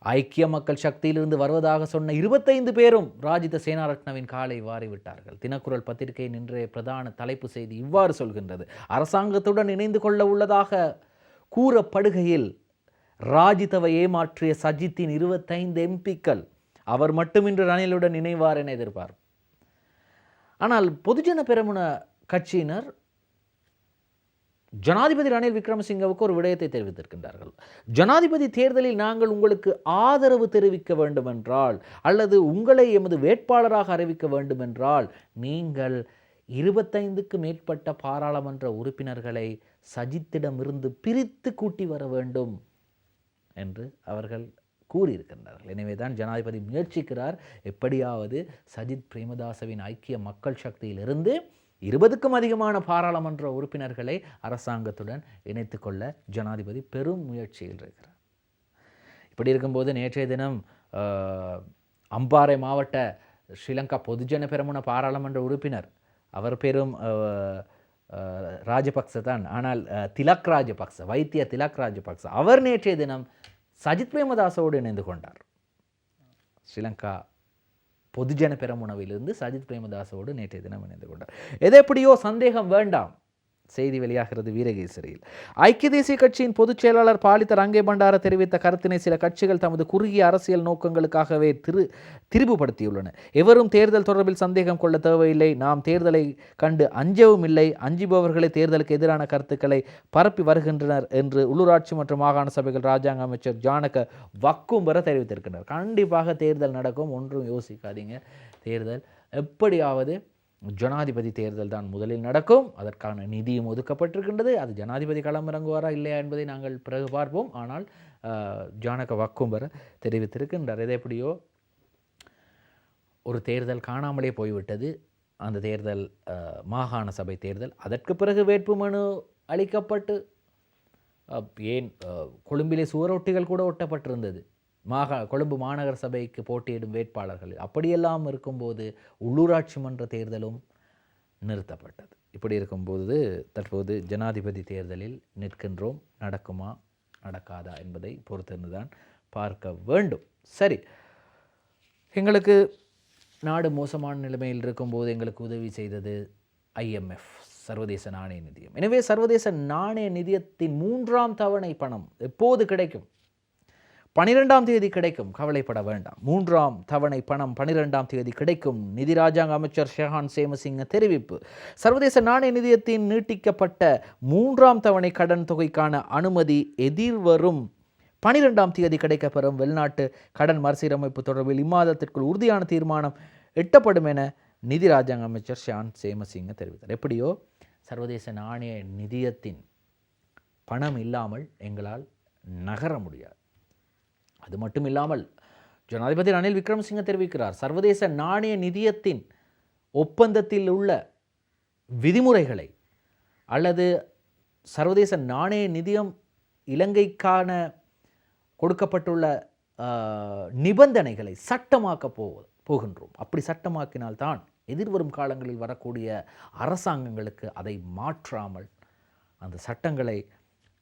ஐக்கிய மக்கள் சக்தியிலிருந்து வருவதாக சொன்ன 25 பேரும் ராஜித சேனாரட்னவின் காலை வாரிவிட்டார்கள். தினக்குரல் பத்திரிகையின் இன்றைய பிரதான தலைப்பு செய்தி இவ்வாறு சொல்கின்றது: அரசாங்கத்துடன் இணைந்து கொள்ள உள்ளதாக கூறப்படுகையில் ராஜிதவை ஏமாற்றிய சஜித்தின் 25 எம்பிக்கள் அவர் மட்டுமின்றி ரணிலுடன் இணைவார் என எதிர்பார்ப்பு. ஆனால் பொதுஜன பெரமுன கட்சியினர் ஜனாதிபதி ரணில் விக்ரமசிங்கவுக்கு ஒரு விடயத்தை தெரிவித்திருக்கின்றார்கள். ஜனாதிபதி தேர்தலில் நாங்கள் உங்களுக்கு ஆதரவு தெரிவிக்க வேண்டுமென்றால் அல்லது உங்களை எமது வேட்பாளராக அறிவிக்க வேண்டுமென்றால் நீங்கள் 25க்கு மேற்பட்ட பாராளுமன்ற உறுப்பினர்களை சஜித்திடமிருந்து பிரித்து கூட்டி வர வேண்டும் என்று அவர்கள் கூறியிருக்கின்றார்கள். எனவேதான் ஜனாதிபதி முயற்சிக்கிறார், எப்படியாவது சஜித் பிரேமதாசவின் ஐக்கிய மக்கள் சக்தியிலிருந்து 20க்கும் அதிகமான பாராளுமன்ற உறுப்பினர்களை அரசாங்கத்துடன் இணைத்து கொள்ள ஜனாதிபதி பெரும் முயற்சியில் இருக்கிறார். இப்படி இருக்கும்போது நேற்றைய தினம் அம்பாறை மாவட்ட ஸ்ரீலங்கா பொதுஜன பெரமுன பாராளுமன்ற உறுப்பினர், அவர் பேரும் ராஜபக்ச தான், ஆனால் திலக் ராஜபக்ச, வைத்திய திலக் ராஜபக்ச, அவர் நேற்றைய தினம் சஜித் பிரேமதாசோடு இணைந்து கொண்டார். ஸ்ரீலங்கா பொதுஜன பெரமுனவிலிருந்து சஜித் பிரேமதாசோடு நேற்றைய தினம் இணைந்து கொண்டார். எதெப்படியோ சந்தேகம் வேண்டாம், செய்தி வெளியாகிறது வீரகேசரியில். ஐக்கிய தேசிய கட்சியின் பொதுச் செயலாளர் பாலித ரங்கே பண்டார தெரிவித்த கருத்தினை சில கட்சிகள் தமது குறுகிய அரசியல் நோக்கங்களுக்காகவே திரிபுபடுத்தியுள்ளன. எவரும் தேர்தல் தொடர்பில் சந்தேகம் கொள்ள தேவையில்லை. நாம் தேர்தலை கண்டு அஞ்சவும் இல்லை. அஞ்சுபவர்களை தேர்தலுக்கு எதிரான கருத்துக்களை பரப்பி வருகின்றனர் என்று உள்ளூராட்சி மற்றும் மாகாண சபைகள் ராஜாங்க அமைச்சர் ஜானக வக்கும்பர தெரிவித்திருக்கின்றனர். கண்டிப்பாக தேர்தல் நடக்கும், ஒன்றும் யோசிக்காதீங்க. தேர்தல் எப்படியாவது ஜனாதிபதி தேர்தல் தான் முதலில் நடக்கும். அதற்கான நிதியும் ஒதுக்கப்பட்டிருக்கின்றது. அது ஜனாதிபதி களமிறங்குவாரா இல்லையா என்பதை நாங்கள் பிறகு பார்ப்போம். ஆனால் ஜானக வக்கும்பர தெரிவித்திருக்கின்றார். இது எப்படியோ ஒரு தேர்தல் காணாமலே போய்விட்டது. அந்த தேர்தல் மாகாண சபை தேர்தல். அதற்கு பிறகு வேட்புமனு அளிக்கப்பட்டு ஏன் கொழும்பிலே சுவரொட்டிகள் கூட ஒட்டப்பட்டிருந்தது கொழும்பு மாநகர சபைக்கு போட்டியிடும் வேட்பாளர்கள். அப்படியெல்லாம் இருக்கும்போது உள்ளூராட்சி மன்ற தேர்தலும் நிறுத்தப்பட்டது. இப்படி இருக்கும்போது தற்போது ஜனாதிபதி தேர்தலில் நிற்கின்றோம். நடக்குமா நடக்காதா என்பதை பொறுத்திருந்துதான் பார்க்க வேண்டும். சரி, எங்களுக்கு நாடு மோசமான நிலைமையில் இருக்கும்போது எங்களுக்கு உதவி செய்தது IMF, சர்வதேச நாணய நிதியம். எனவே சர்வதேச நாணய நிதியத்தின் 3ஆம் தவணை பணம் எப்போது கிடைக்கும்? 12ஆம் தேதி கிடைக்கும், கவலைப்பட வேண்டாம். 3ஆம் தவணை பணம் 12ஆம் தேதி கிடைக்கும். நிதி ராஜாங்க அமைச்சர் ஷெஹான் சேமசிங்க தெரிவிப்பு. சர்வதேச நாணய நிதியத்தின் நீட்டிக்கப்பட்ட 3ஆம் தவணை கடன் தொகைக்கான அனுமதி எதிர்வரும் 12ஆம் தேதி கிடைக்கப்பெறும். வெளிநாட்டு கடன் மறுசீரமைப்பு தொடர்பில் இம்மாதத்திற்குள் உறுதியான தீர்மானம் எட்டப்படும் என நிதி ராஜாங்க அமைச்சர் ஷெஹான் சேமசிங்க தெரிவித்தார். எப்படியோ சர்வதேச நாணய நிதியத்தின் பணம் இல்லாமல் எங்களால் நகர முடியாது. அது மட்டும் இல்லாமல் ஜனாதிபதி ரணில் விக்ரமசிங்க தெரிவிக்கிறார், சர்வதேச நாணய நிதியத்தின் ஒப்பந்தத்தில் உள்ள விதிமுறைகளை அல்லது சர்வதேச நாணய நிதியம் இலங்கைக்கான கொடுக்கப்பட்டுள்ள நிபந்தனைகளை சட்டமாக்க போகின்றோம். அப்படி சட்டமாக்கினால்தான் எதிர்வரும் காலங்களில் வரக்கூடிய அரசாங்கங்களுக்கு அதை மாற்றாமல் அந்த சட்டங்களை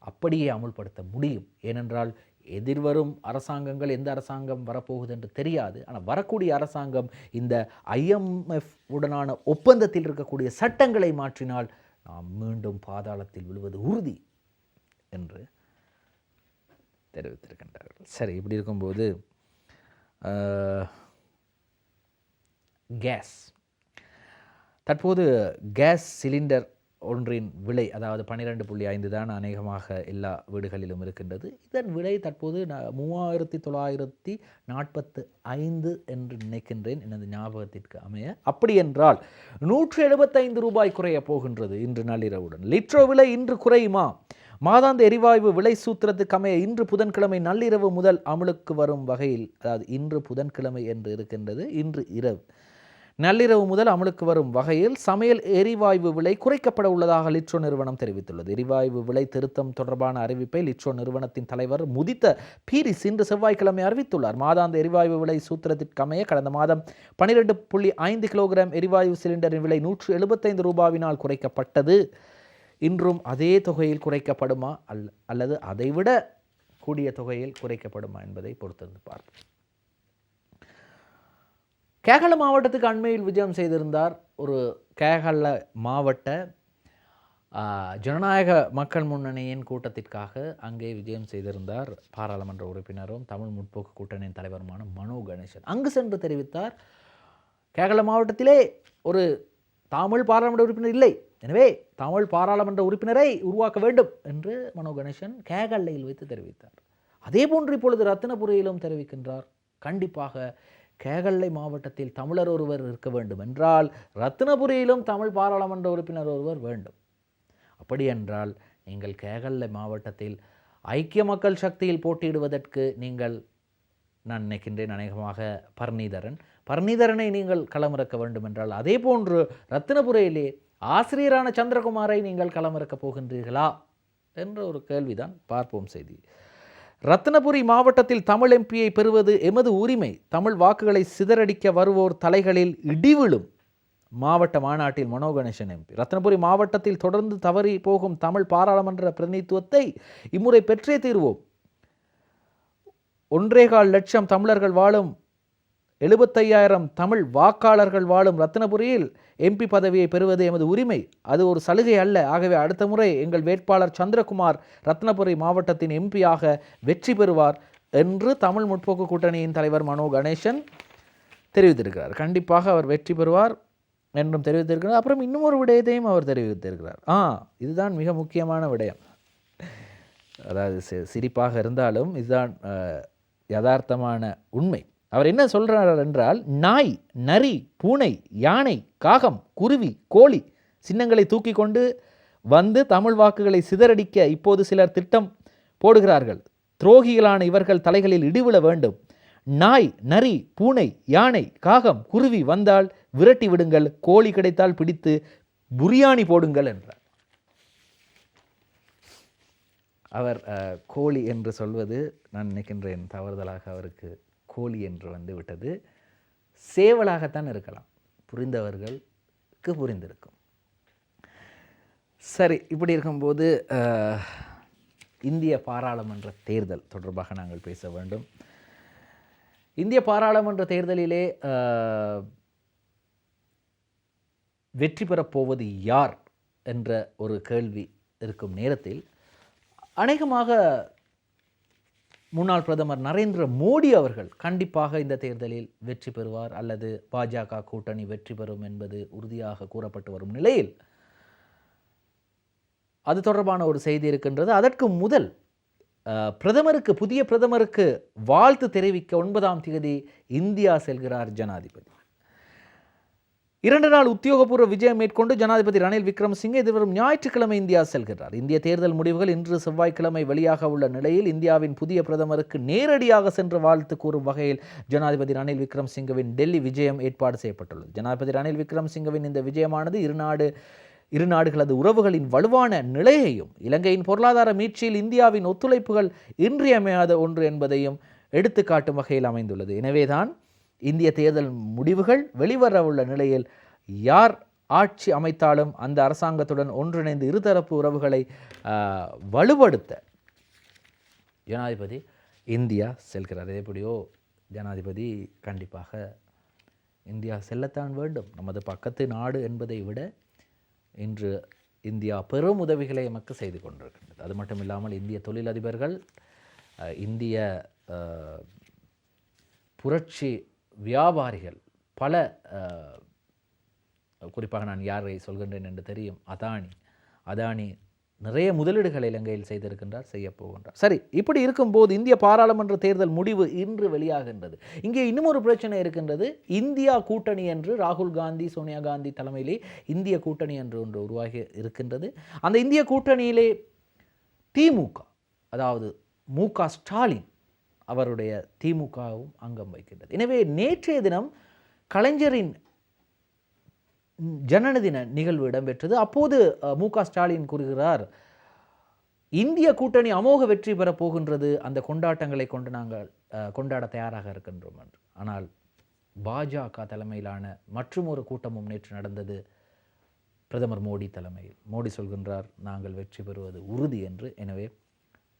அப்படியே அமுல்படுத்த முடியும். ஏனென்றால் எதிர்வரும் அரசாங்கங்கள் எந்த அரசாங்கம் வரப்போகுது என்று தெரியாது. ஆனால் வரக்கூடிய அரசாங்கம் இந்த IMF உடனான ஒப்பந்தத்தில் இருக்கக்கூடிய சட்டங்களை மாற்றினால் நாம் மீண்டும் பாதாளத்தில் விழுவது உறுதி என்று தெரிவித்திருக்கின்றார்கள். சரி, இப்படி இருக்கும்போது கேஸ், தற்போது கேஸ் சிலிண்டர் ஒன்றின் விலை, அதாவது 12.5 தான் அநேகமாக எல்லா வீடுகளிலும் இருக்கின்றது. இதன் விலை தற்போது 3945 என்று நினைக்கின்றேன், எனது ஞாபகத்திற்கு அமைய. அப்படி என்றால் 175 ரூபாய் குறைய போகின்றது இன்று நள்ளிரவுடன். லிட்ரோ விலை இன்று குறையுமா? மாதாந்த எரிவாயு விலை சூத்திரத்துக்கு அமைய இன்று புதன்கிழமை நள்ளிரவு முதல் அமலுக்கு வரும் வகையில், அதாவது இன்று புதன்கிழமை என்று இருக்கின்றது, இன்று இரவு நள்ளிரவு முதல் அமலுக்கு வரும் வகையில் சமையல் எரிவாயு விலை குறைக்கப்பட உள்ளதாக லிட்ரோ நிறுவனம் தெரிவித்துள்ளது. எரிவாயு விலை திருத்தம் தொடர்பான அறிவிப்பை லிட்ரோ நிறுவனத்தின் தலைவர் முதித்த பீரிஸ் இன்று செவ்வாய்க்கிழமை அறிவித்துள்ளார். மாதாந்த எரிவாயு விலை சூத்திரத்திற்கமைய கடந்த மாதம் 12.5 கிலோகிராம் எரிவாயு சிலிண்டரின் விலை 175 ரூபாவினால் குறைக்கப்பட்டது. இன்றும் அதே தொகையில் குறைக்கப்படுமா அல்லது அதைவிட கூடிய தொகையில் குறைக்கப்படுமா என்பதை பொறுத்திருந்து பார்ப்போம். கேகல மாவட்டத்துக்கு அண்மையில் விஜயம் செய்திருந்தார் ஒரு கேகல மாவட்ட ஜனநாயக மக்கள் முன்னணியின் கூட்டத்திற்காக அங்கே விஜயம் செய்திருந்தார் பாராளுமன்ற உறுப்பினரும் தமிழ் முற்போக்கு கூட்டணியின் தலைவருமான மனோ கணேசன். அங்கு சென்று தெரிவித்தார், கேகல மாவட்டத்திலே ஒரு தமிழ் பாராளுமன்ற உறுப்பினர் இல்லை, எனவே தமிழ் பாராளுமன்ற உறுப்பினரை உருவாக்க வேண்டும் என்று மனோ கணேசன் கேகல்லையில் வைத்து தெரிவித்தார். அதே போன்று இப்பொழுது ரத்தினபுரியிலும் தெரிவிக்கின்றார், கண்டிப்பாக கேகல்லை மாவட்டத்தில் தமிழர் ஒருவர் இருக்க வேண்டும் என்றால் ரத்தினபுரியிலும் தமிழ் பாராளுமன்ற உறுப்பினர் ஒருவர் வேண்டும். அப்படி என்றால் நீங்கள் கேகல்லை மாவட்டத்தில் ஐக்கிய மக்கள் சக்தியில் போட்டியிடுவதற்கு நீங்கள், நான் நினைக்கின்றேன் அநேகமாக பர்ணீதரனை நீங்கள் களமிறக்க வேண்டும் என்றால், அதே போன்று ரத்தினபுரியிலே ஆசிரியரான சந்திரகுமாரை நீங்கள் களமிறக்கப் போகின்றீர்களா என்ற ஒரு கேள்விதான். பார்ப்போம் செய்தி. ரத்தினபுரி மாவட்டத்தில் தமிழ் எம்பியை பெறுவது எமது உரிமை. தமிழ் வாக்குகளை சிதறடிக்க வருவோர் தலைகளில் இடிவிழும். மாவட்ட மாநாட்டில் மனோ கணேசன் எம்பி. ரத்தினபுரி மாவட்டத்தில் தொடர்ந்து தவறி போகும் தமிழ் பாராளுமன்ற பிரதிநிதித்துவத்தை இம்முறை பெற்றே தீர்வோம். 1.25 லட்சம் தமிழர்கள் வாழும் 75,000 தமிழ் வாக்காளர்கள் வாழும் ரத்தினபுரியில் எம்பி பதவியை பெறுவது எமது உரிமை, அது ஒரு சலுகை அல்ல. ஆகவே அடுத்த முறை எங்கள் வேட்பாளர் சந்திரகுமார் ரத்தினபுரி மாவட்டத்தின் எம்பியாக வெற்றி பெறுவார் என்று தமிழ் முற்போக்கு கூட்டணியின் தலைவர் மனோ கணேசன் தெரிவித்திருக்கிறார். கண்டிப்பாக அவர் வெற்றி பெறுவார் என்றும் தெரிவித்திருக்கிறார். அப்புறம் இன்னும் ஒரு விடயத்தையும் அவர் தெரிவித்திருக்கிறார். இதுதான் மிக முக்கியமான விடயம். அதாவது சிரிப்பாக இருந்தாலும் இதுதான் யதார்த்தமான உண்மை. அவர் என்ன சொல்றார் என்றால், நாய், நரி, பூனை, யானை, காகம், குருவி, கோழி சின்னங்களை தூக்கி கொண்டு வந்து தமிழ் வாக்குகளை சிதறடிக்க இப்போது சிலர் திட்டம் போடுகிறார்கள். துரோகிகளான இவர்கள் தலைகளில் இடிவிழ வேண்டும். நாய், நரி, பூனை, யானை, காகம், குருவி வந்தால் விரட்டி விடுங்கள், கோழி கிடைத்தால் பிடித்து புரியாணி போடுங்கள் என்றார். அவர் கோழி என்று சொல்வது நான் நினைக்கின்றேன் தவறுதலாக அவருக்கு கோழி என்று வந்து விட்டது. சேவலாகத்தான் இருக்கலாம், புரிந்தவர்களுக்கு புரிந்திருக்கும். சரி, இப்படி இருக்கும்போது இந்திய பாராளுமன்ற தேர்தல் தொடர்பாக நாங்கள் பேச வேண்டும். இந்திய பாராளுமன்ற தேர்தலிலே வெற்றி பெறப்போவது யார் என்ற ஒரு கேள்வி இருக்கும் நேரத்தில் அநேகமாக முன்னாள் பிரதமர் நரேந்திர மோடி அவர்கள் கண்டிப்பாக இந்த தேர்தலில் வெற்றி பெறுவார் அல்லது பாஜக கூட்டணி வெற்றி பெறும் என்பது உறுதியாக கூறப்பட்டு வரும் நிலையில் அது தொடர்பான ஒரு செய்தி இருக்கின்றது. அதற்கு முதல் புதிய பிரதமருக்கு வாழ்த்து தெரிவிக்க 9ஆம் தேதி இந்தியா செல்கிறார் ஜனாதிபதி. 2 நாள் உத்தியோகபூர்வ விஜயம் மேற்கொண்டு ஜனாதிபதி ரணில் விக்ரமசிங்கே எதிர்வரும் ஞாயிற்றுக்கிழமை இந்தியா செல்கிறார். இந்திய தேர்தல் முடிவுகள் இன்று செவ்வாய்க்கிழமை வெளியாக உள்ள நிலையில் இந்தியாவின் புதிய பிரதமருக்கு நேரடியாக சென்று வாழ்த்து கூறும் வகையில் ஜனாதிபதி ரணில் விக்ரமசிங்கவின் டெல்லி விஜயம் ஏற்பாடு செய்யப்பட்டுள்ளது. ஜனாதிபதி ரணில் விக்ரமசிங்கவின் இந்த விஜயமானது இரு நாடுகளது உறவுகளின் வலுவான நிலையையும் இலங்கையின் பொருளாதார மீட்சியில் இந்தியாவின் ஒத்துழைப்புகள் இன்றியமையாத ஒன்று என்பதையும் எடுத்துக்காட்டும் வகையில் அமைந்துள்ளது. எனவேதான் இந்திய தேர்தல் முடிவுகள் வெளிவரவுள்ள நிலையில் யார் ஆட்சி அமைத்தாலும் அந்த அரசாங்கத்துடன் ஒன்றிணைந்து இருதரப்பு உறவுகளை வலுப்படுத்த ஜனாதிபதி இந்தியா செல்கிறார். எப்படியோ ஜனாதிபதி கண்டிப்பாக இந்தியா செல்லத்தான் வேண்டும். நமது பக்கத்து நாடு என்பதை விட இன்று இந்தியா பெரும் உதவிகளை நமக்கு செய்து கொண்டிருக்கின்றது. அது மட்டும் இல்லாமல் இந்திய தொழிலதிபர்கள், இந்திய புரட்சி வியாபாரிகள், பல குறிப்பாக நான் யாரை சொல்கின்றேன் என்று தெரியும், அதானி நிறைய முதலீடுகளை இலங்கையில் செய்திருக்கின்றார், செய்ய போகின்றார். சரி, இப்படி இருக்கும்போது இந்திய பாராளுமன்ற தேர்தல் முடிவு இன்று வெளியாகின்றது. இங்கே இன்னும் ஒரு பிரச்சனை இருக்கின்றது. இந்தியா கூட்டணி என்று ராகுல் காந்தி, சோனியா காந்தி தலைமையிலே இந்திய கூட்டணி என்று ஒன்று உருவாகி இருக்கின்றது. அந்த இந்திய கூட்டணியிலே திமுக, அதாவது மு.க. ஸ்டாலின் அவருடைய திமுகவும் அங்கம் வைக்கின்றது. எனவே நேற்றைய தினம் கலைஞரின் ஜனனதின நிகழ்வு இடம்பெற்றது. அப்போது மு.க. ஸ்டாலின் கூறுகிறார், இந்திய கூட்டணி அமோக வெற்றி பெறப் போகின்றது, அந்த கொண்டாட்டங்களை கொண்டு நாங்கள் கொண்டாட தயாராக இருக்கின்றோம் என்று. ஆனால் பாஜக தலைமையிலான மற்றும் ஒரு கூட்டமும் நேற்று நடந்தது பிரதமர் மோடி தலைமையில். மோடி சொல்கின்றார், நாங்கள் வெற்றி பெறுவது உறுதி என்று. எனவே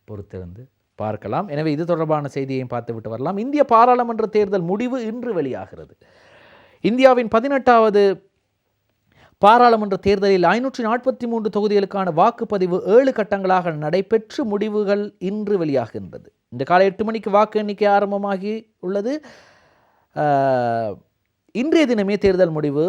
பொறுத்திருந்து பார்க்கலாம். எனவே இது தொடர்பான செய்தியையும் பார்த்துவிட்டு வரலாம். இந்திய பாராளுமன்ற தேர்தல் முடிவு இன்று வெளியாகிறது. இந்தியாவின் 18வது பாராளுமன்ற தேர்தலில் 543 தொகுதிகளுக்கான வாக்குப்பதிவு 7 கட்டங்களாக நடைபெற்று முடிவுகள் இன்று வெளியாகின்றது. இந்த காலை 8 மணிக்கு வாக்கு எண்ணிக்கை ஆரம்பமாகி உள்ளது. இன்றைய தினமே தேர்தல் முடிவு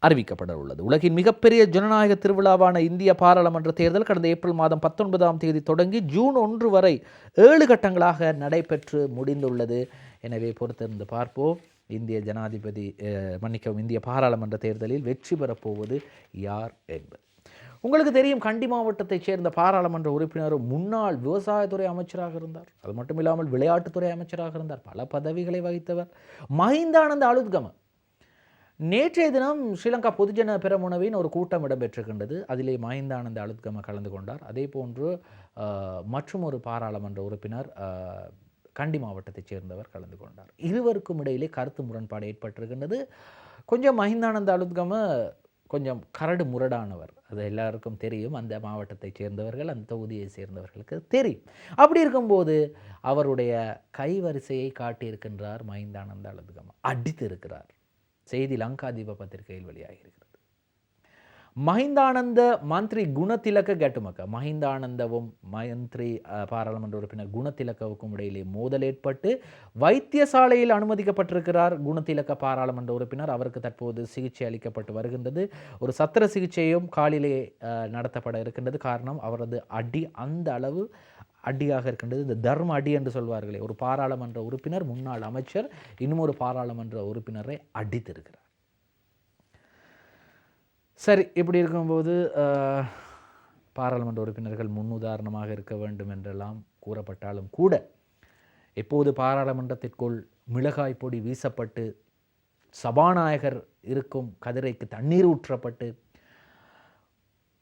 அறிவிக்கப்பட உள்ளது. உலகின் மிகப்பெரிய ஜனநாயக திருவிழாவான இந்திய பாராளுமன்ற தேர்தல் கடந்த ஏப்ரல் மாதம் 19ஆம் தேதி தொடங்கி ஜூன் 1 வரை 7 கட்டங்களாக நடைபெற்று முடிந்துள்ளது. எனவே பொறுத்திருந்து பார்ப்போம் இந்திய பாராளுமன்ற தேர்தலில் வெற்றி பெறப்போவது யார் என்பது. உங்களுக்கு தெரியும், கண்டி மாவட்டத்தைச் சேர்ந்த பாராளுமன்ற உறுப்பினரும் முன்னாள் விவசாயத்துறை அமைச்சராக இருந்தார். அது மட்டும் இல்லாமல் விளையாட்டுத்துறை அமைச்சராக இருந்தார். பல பதவிகளை வகித்தவர் மஹிந்தானந்த அலுத்கம. நேற்றைய தினம் ஸ்ரீலங்கா பொதுஜன பெரமுனவின் ஒரு கூட்டம் இடம்பெற்றிருக்கின்றது. அதிலே மஹிந்தானந்த அலுத்கம கலந்து கொண்டார். அதே போன்று மற்றும் ஒரு பாராளுமன்ற உறுப்பினர் கண்டி மாவட்டத்தைச் சேர்ந்தவர் கலந்து கொண்டார். இருவருக்கும் இடையிலே கருத்து முரண்பாடு ஏற்பட்டிருக்கின்றது. கொஞ்சம் மஹிந்தானந்த அலுத்கம கொஞ்சம் கரடு முரடானவர், அது எல்லாருக்கும் தெரியும். அந்த மாவட்டத்தைச் சேர்ந்தவர்கள், அந்த தொகுதியை சேர்ந்தவர்களுக்கு தெரியும். அப்படி இருக்கும்போது அவருடைய கைவரிசையை காட்டியிருக்கின்றார் மஹிந்தானந்த அலுத்கம. அடித்திருக்கிறார். செய்தி லங்காதீப பத்திரிகையில் வெளியாகியிருக்கிறது. மஹிந்தானந்த மந்திரி குணதிலக கட்டுமக்க, மஹிந்தானந்தவும் மந்திரி பாராளுமன்ற உறுப்பினர் குணதிலகவுக்கும் இடையிலே மோதல் ஏற்பட்டு வைத்தியசாலையில் அனுமதிக்கப்பட்டிருக்கிறார் குணதிலக பாராளுமன்ற உறுப்பினர். அவருக்கு தற்போது சிகிச்சை அளிக்கப்பட்டு வருகின்றது. ஒரு சத்திர சிகிச்சையும் காலிலே நடத்தப்பட இருக்கின்றது. காரணம், அவரது அடி அந்த அளவு அடியாக இருக்கின்றது. இந்த தர்ம அடி என்று சொல்வார்களே, ஒரு பாராளுமன்ற உறுப்பினர், முன்னாள் அமைச்சர் இன்னும் ஒரு பாராளுமன்ற உறுப்பினரை அடித்திருக்கிறார். சரி, இப்படி இருக்கும்போது பாராளுமன்ற உறுப்பினர்கள் முன்னுதாரணமாக இருக்க வேண்டும் என்றெல்லாம் கூறப்பட்டாலும் கூட, எப்போது பாராளுமன்றத்திற்குள் மிளகாய் பொடி வீசப்பட்டு சபாநாயகர் இருக்கும் கதிரைக்கு தண்ணீர் ஊற்றப்பட்டு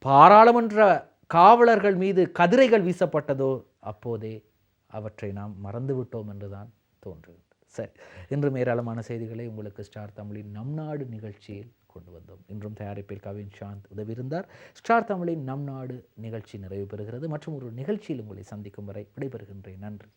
பாராளுமன்ற காவலர்கள் மீது கதிரைகள் வீசப்பட்டதோ அப்போதே அவற்றை நாம் மறந்துவிட்டோம் என்றுதான் தோன்றுகிறது. சரி, இன்றும் ஏராளமான செய்திகளை உங்களுக்கு ஸ்டார் தமிழின் நம் நாடு நிகழ்ச்சியில் கொண்டு வந்தோம். இன்றும் தயாரிப்பில் கவின் சாந்த் உதவியிருந்தார். ஸ்டார் தமிழின் நம் நாடு நிகழ்ச்சி நிறைவு பெறுகிறது. மற்றும் ஒரு நிகழ்ச்சியில் உங்களை சந்திக்கும் வரை விடைபெறுகின்றேன். நன்றி.